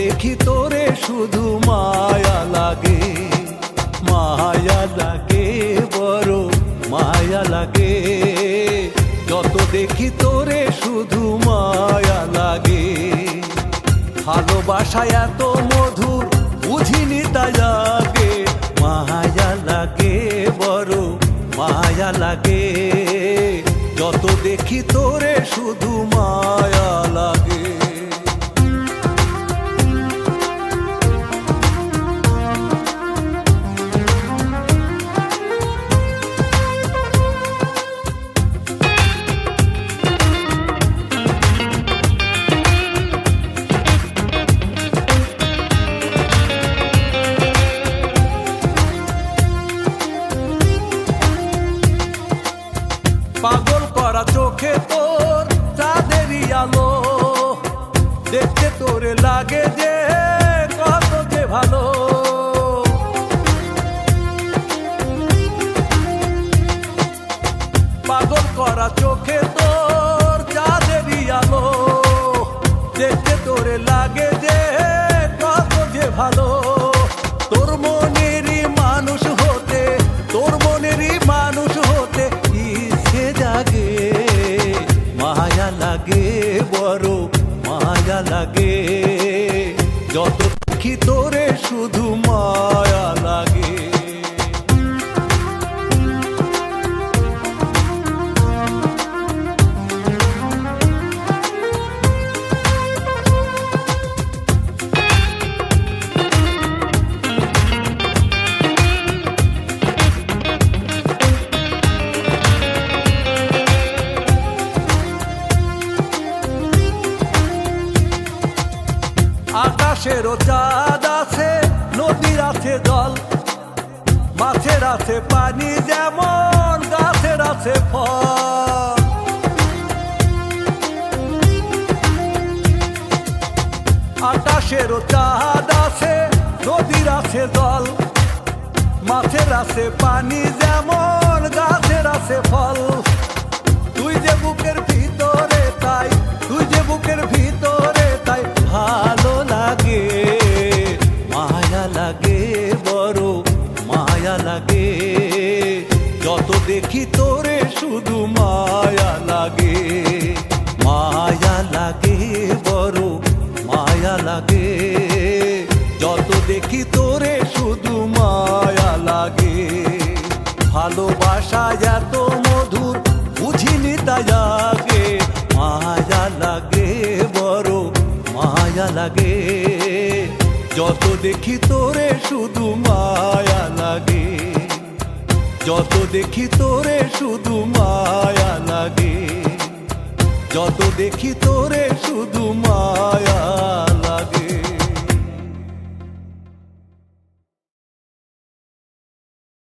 দেখি তোরে শুধু মায়া লাগে, মায়া লাগে, বড় মায়া লাগে। যত দেখি তোরে শুধু মায়া লাগে। ভালোবাসা এত মধুর বুঝিনি তাই আগে, মায়া লাগে, বড় মায়া লাগে। যত দেখি তোরে শুধু মায়া লাগে। পাগল করা চোখে তোর চাঁদেরই আলো, দেখতে তোরে লাগে যে কত যে ভালো। পাগল করা চোখে তোর চাঁদেরই আলো, দেখতে তোরে লাগে যে কত যে ভালো। তোর মনেরই মানুষ হতে, তোর মনেরই মানুষ হতে ইচ্ছে জাগে, মায়া লাগে, বড় মায়া লাগে। যত দেখি তোরে শুধু মায়া লাগে। আকাশেরও চাঁদ আছে, নদীর আছে জল, মাছের আছে পানি, যেমন গাছের আছে ফল। আকাশেরও চাঁদ আছে, নদীর আছে জল, মাছের আছে পানি, যেমন গাছের আছে ফল। তুই যে বুকের ভিতরে তাই, তুই যে বুকের ভিতরে তাই ভালো লাগে, মায়া লাগে, বড় মায়া লাগে। যত দেখি তোরে শুধু মায়া লাগে, মায়া লাগে, বড় মায়া লাগে। যত দেখি তোরে শুধু মায়া লাগে। ভালোবাসা এত মধুর বুঝিনি তাই আগে, মায়া লাগে, বড় মায়া লাগে। যত দেখি তোরে শুধু মায়া লাগে, যত দেখি তোরে শুধু মায়া লাগে। যত দেখি তোরে শুধু মায়া লাগে।